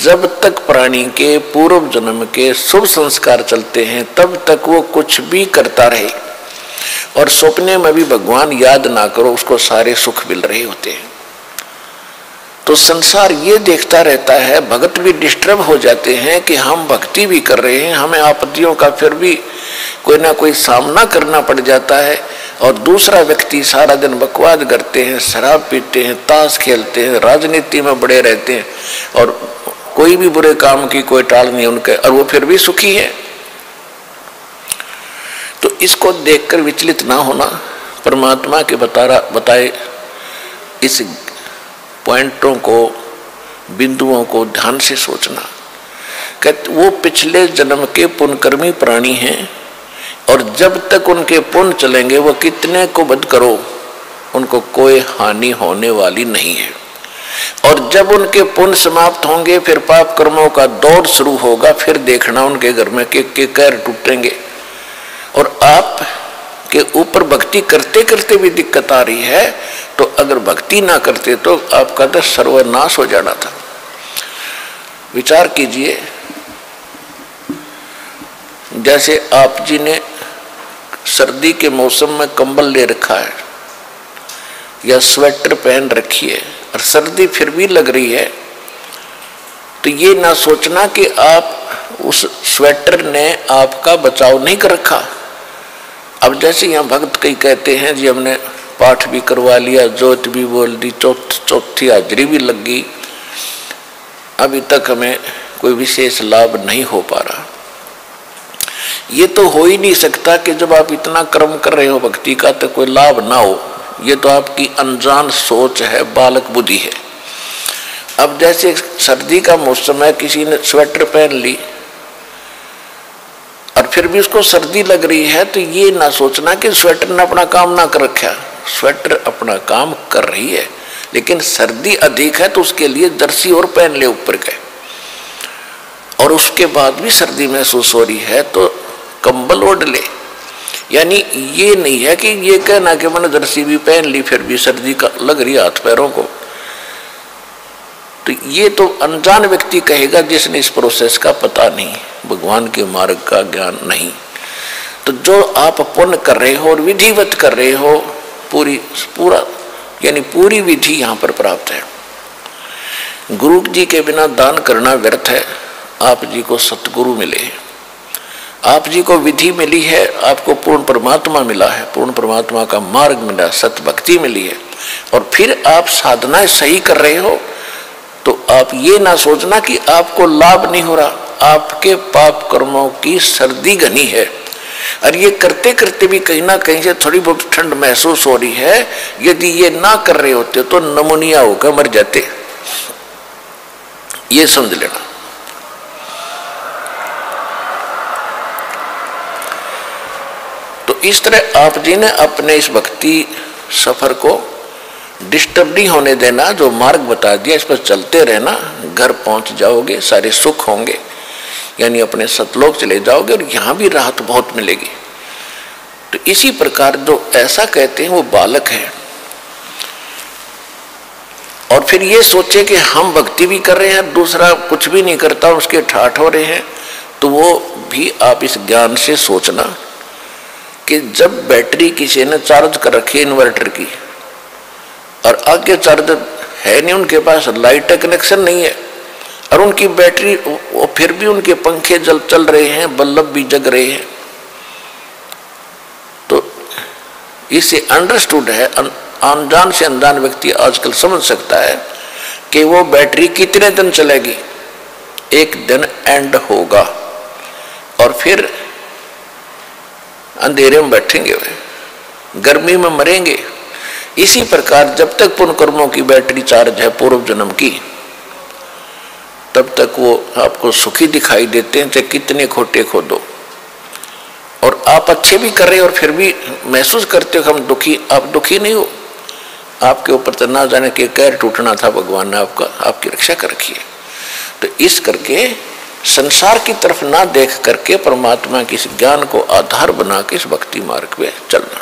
जब तक प्राणी के पूर्व जन्म के शुभ संस्कार चलते हैं तब तक वो कुछ भी करता रहे, और सपने में भी भगवान याद ना करो उसको सारे सुख मिल रहे होते हैं। तो संसार ये देखता रहता है, भगत भी डिस्टर्ब हो जाते हैं कि हम भक्ति भी कर रहे हैं, हमें आपत्तियों का फिर भी कोई ना कोई सामना करना पड़ जाता है, और दूसरा व्यक्ति सारा दिन बकवाद करते हैं, शराब पीते हैं, ताश खेलते हैं, राजनीति में बड़े रहते हैं, और कोई भी बुरे काम की कोई टाल नहीं उनके, और वो फिर भी सुखी है। तो इसको देखकर विचलित ना होना, परमात्मा के बताए इस पॉइंटों को, बिंदुओं को ध्यान से सोचना। कहते वो पिछले जन्म के पुण्यकर्मी प्राणी हैं, और जब तक उनके पुण्य चलेंगे वो कितने को वध करो उनको कोई हानि होने वाली नहीं है। और जब उनके पुण्य समाप्त होंगे फिर पाप कर्मों का दौर शुरू होगा, फिर देखना उनके घर में के कैर टूटेंगे। और आप के ऊपर भक्ति करते करते भी दिक्कत आ रही है, तो अगर भक्ति ना करते तो आपका तो सर्वनाश हो जाना था। विचार कीजिए, जैसे आप जी ने सर्दी के मौसम में कंबल ले रखा है या स्वेटर पहन रखी है और सर्दी फिर भी लग रही है, तो ये ना सोचना कि आप उस स्वेटर ने आपका बचाव नहीं कर रखा। अब जैसे यहाँ भक्त कई कहते हैं जी हमने पाठ भी करवा लिया, जोत भी बोल दी, चौथी हाजरी भी लग गई, अभी तक हमें कोई विशेष लाभ नहीं हो पा रहा। ये तो हो ही नहीं सकता कि जब आप इतना कर्म कर रहे हो भक्ति का तो कोई लाभ ना हो। ये तो आपकी अनजान सोच है, बालक बुद्धि है। अब जैसे सर्दी का मौसम है, किसी ने स्वेटर पहन ली और फिर भी उसको सर्दी लग रही है, तो ये ना सोचना कि स्वेटर ने अपना काम ना कर रखा। स्वेटर अपना काम कर रही है, लेकिन सर्दी अधिक है तो उसके लिए जर्सी और पहन ले ऊपर के, और उसके बाद भी सर्दी महसूस हो रही है तो कंबल ओढ़ ले। यानी ये नहीं है कि ये कहना कि मैंने जर्सी भी पहन ली फिर भी सर्दी का लग रही हाथ पैरों को, तो ये तो अनजान व्यक्ति कहेगा जिसने इस प्रोसेस का पता नहीं, भगवान के मार्ग का ज्ञान नहीं। तो जो आप पुण्य कर रहे हो और विधिवत कर रहे हो, पूरी विधि यहाँ पर प्राप्त है। गुरु जी के बिना दान करना व्यर्थ है। आप जी को सतगुरु मिले, आप जी को विधि मिली है, आपको पूर्ण परमात्मा मिला है, पूर्ण परमात्मा का मार्ग मिला, सत भक्ति मिली है, और फिर आप साधनाएं सही कर रहे हो, तो आप ये ना सोचना कि आपको लाभ नहीं हो रहा। आपके पाप कर्मों की सर्दी घनी है, और ये करते करते भी कहीं ना कहीं से थोड़ी बहुत ठंड महसूस हो रही है। यदि ये ना कर रहे होते तो नमूनिया होकर मर जाते, ये समझ लेना। तो इस तरह आप जी ने अपने इस भक्ति सफर को डिस्टर्ब नहीं होने देना, जो मार्ग बता दिया इस पर चलते रहना, घर पहुंच जाओगे, सारे सुख होंगे, यानी अपने सतलोक चले जाओगे, और यहाँ भी राहत बहुत मिलेगी। तो इसी प्रकार जो ऐसा कहते हैं वो बालक है, और फिर ये सोचे कि हम भक्ति भी कर रहे हैं, दूसरा कुछ भी नहीं करता, उसके ठाठ हो रहे हैं, तो वो भी आप इस ज्ञान से सोचना कि जब बैटरी किसी ने चार्ज कर रखी है इन्वर्टर की, और आगे चार्ज है नहीं, उनके पास लाइट का कनेक्शन नहीं है, और उनकी बैटरी, फिर भी उनके पंखे चल रहे हैं, बल्ब भी जग रहे हैं, तो इससे अंडरस्टूड है, अनजान से अनजान व्यक्ति आजकल समझ सकता है कि वो बैटरी कितने दिन चलेगी। एक दिन एंड होगा और फिर अंधेरे में बैठेंगे, वे गर्मी में मरेंगे। इसी प्रकार जब तक पुण्य कर्मों की बैटरी चार्ज है पूर्व जन्म की, तब तक वो आपको सुखी दिखाई देते हैं, चाहे कितने खोटे खोदो। और आप अच्छे भी कर रहे हो और फिर भी महसूस करते हो हम दुखी, आप दुखी नहीं हो। आपके ऊपर तो ना जाने के कैर टूटना था, भगवान ने आपकी रक्षा कर रखी है। तो इस करके संसार की तरफ ना देख करके परमात्मा के इस ज्ञान को आधार बना के इस भक्ति मार्ग पे चलना।